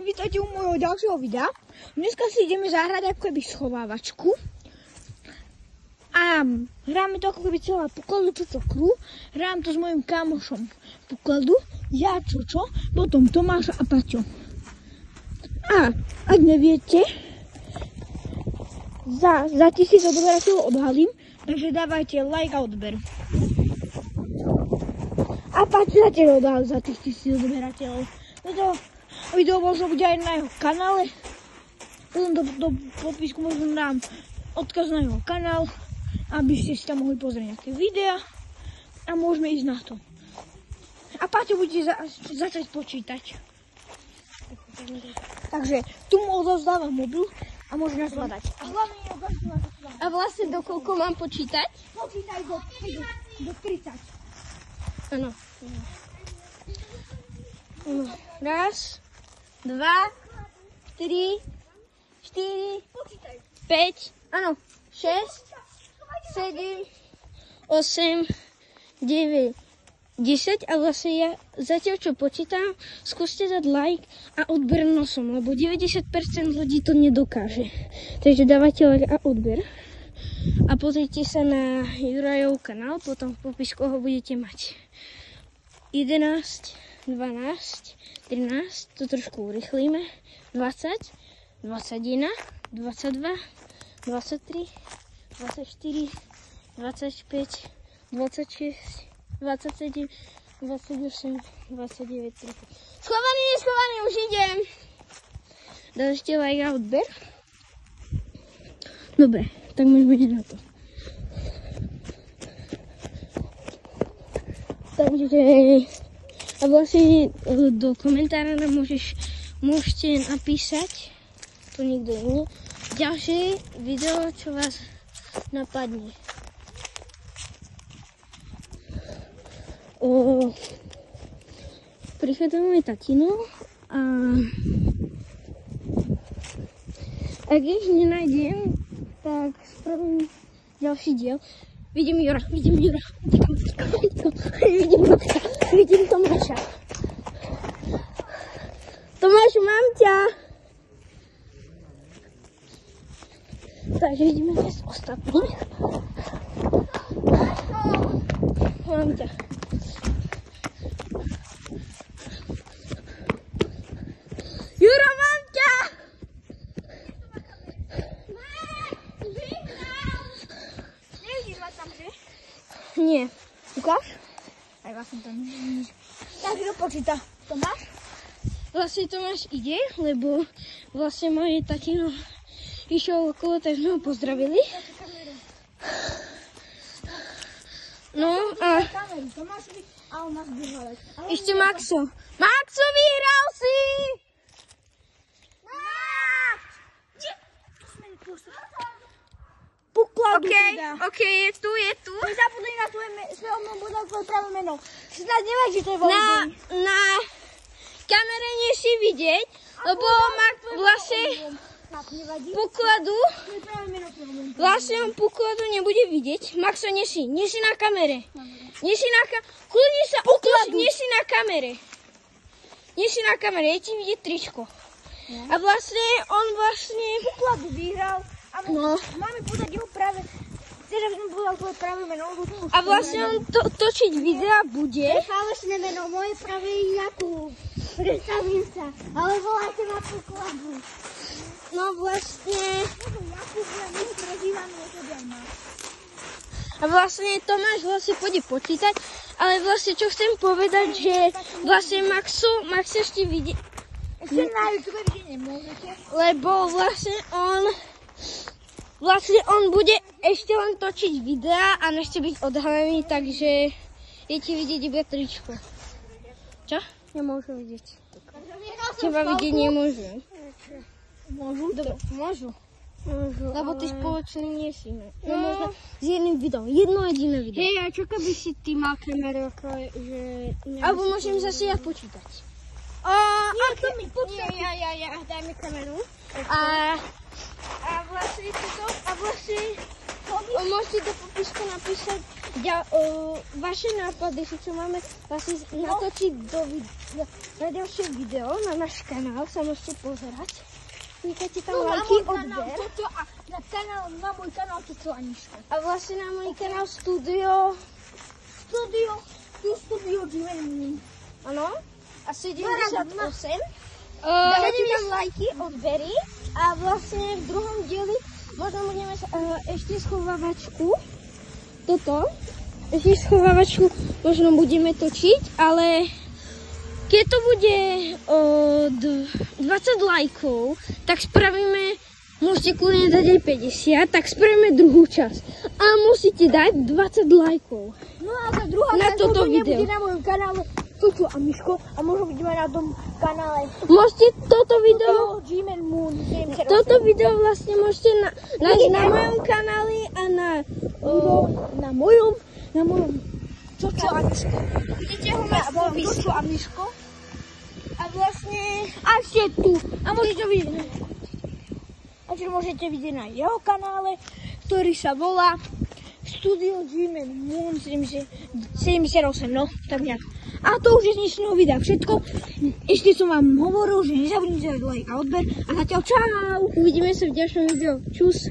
Vítajte u môjho ďalšieho videa. Dneska si ideme zahrať ako keby schovávačku. A hráme to ako keby celá Pokladu Čočo Crew. Hrám to s mojím kamošom Pokladu, ja Čočo, potom Tomáš a Paťo. A ak neviete, za 1000 odberateľov odhalím, takže dávajte like a odber. A Paťo zatiaľ odhal za tých 1000 odberateľov. Toto video možno bude aj na jeho kanále. Potom do podpisku možno dám odkaz na jeho kanál, aby ste si tam mohli pozrieť nejaké videa a môžeme ísť na to. A Paťo bude začať počítať. Takže tu mu odovzdávam mobil a môže nás hľadať. A vlastne do koľko mám počítať? Počítaj do 30. Áno. 1, 2, 3, 4, 5, áno, 6, 7, 8, 9, 10 a vlastne ja zatiaľ čo počítam, skúste dať like a odber nosom, lebo 90% ľudí to nedokáže. Takže dávajte like a odber. A pozrite sa na Jurajov kanál, potom v popisku ho budete mať. 11, 12, 13, to trošku urychlíme, 20, 21, 22, 23, 24, 25, 26, 27, 28, 29, 30. Schovaný, už idem. Dajte like a odber. Dobre, tak môžeme ísť na to. Takže a vlastne do komentára nám môžete napísať, to nikto iný, ďalšie video, čo vás napadne. Prichádza môj tatino a ak ich nenájdem, tak spravím ďalší diel. Vidím Jura. Vidím Tomáša. Tomáš, mám ťa. Takže ideme dnes ostatní. Mám ťa. Jura, mám ťa. Nevidíš ma tam, že? Nie. Ukáž? Aj vlastne tam nie. Tak kto počíta? Tomáš? Vlastne Tomáš ide, lebo vlastne môj tatino išiel okolo, tak sme ho pozdravili. No a Tomášovi a on nás bude hľadať. ešte Maxo. Maxo, vyhral si! Pokladu OK, je tu. Nezabudli na svoje pravé meno. Snad nevadí, že to je voľný. Na kamere nie si vidieť, lebo vlastne Pokladu, vlastne on Pokladu nebude vidieť. Maxo, nesi na kamere. Kľudne sa otoč, nesi na kamere. Je ti vidieť tričko. A vlastne on Pokladu vyhral. A no. máme podať jeho práve, teraz som povedal tvoje práve meno. A vlastne on točiť videa bude. Falošné meno, moje práve je Jakub. Predstavím sa, ale voláte ma Pokladu. No vlastne. Jakub, ja neprežívam tebe ma. A vlastne Tomáš pôjde počítať, ale vlastne čo chcem povedať, že vlastne Max ešte vidie. Ešte na YouTube vidieť nemôžete. Lebo vlastne on bude ešte len točiť videá a nechce byť odhalený, takže je ti vidieť iba tričko. Čo? Nemôžu vidieť. Teba vidieť nemôžu. Môžu? Dobre, môžu. Lebo ty spoločný nie si. No možno s jedným videom. Jedno jediné video. Hej, a čo keby si ty mal kameru, že... Alebo môžem zase ja počítať. Ja, daj mi kameru. A vlastne toto, môžete do popisku napísať Vaše nápady, čo máme vlastne natočiť na ďalšie video na náš kanál, sa môžete pozerať. Klikajte tam lajky, odber. Na môj kanál Toto Aničko. A vlastne na môj kanál Studio Gmail. Áno. A 78. Dávajte tam lajky, odbery. A vlastne v druhom dieli možno budeme ešte schovávačku. Ešte schovávačku možno budeme točiť, ale keď to bude 20 lajkov, tak spravíme, môžete kľudne dať aj 50, tak spravíme druhú časť. A musíte dať 20 lajkov. No a tá druhá na časť toto video. Bude na mojom kanále Toto a Miško a možno budeme na tom kanále Môžete toto video... Gmail Moon 78. Toto video vlastne môžete nájsť na mojom kanáli a na mojom Toto a Miško. budete ho mať v popise. Toto a Miško. A vlastne... A ste tu. A môžete vidieť. A čo môžete vidieť na jeho kanále, ktorý sa volá Studio Gmail Moon 78, no, tak nejak. A to už je z dnešného videa všetko. Ešte som vám hovoril, že nezabudnite dať like a odber. A zatiaľ čau. Uvidíme sa v ďalšom videu. Čus.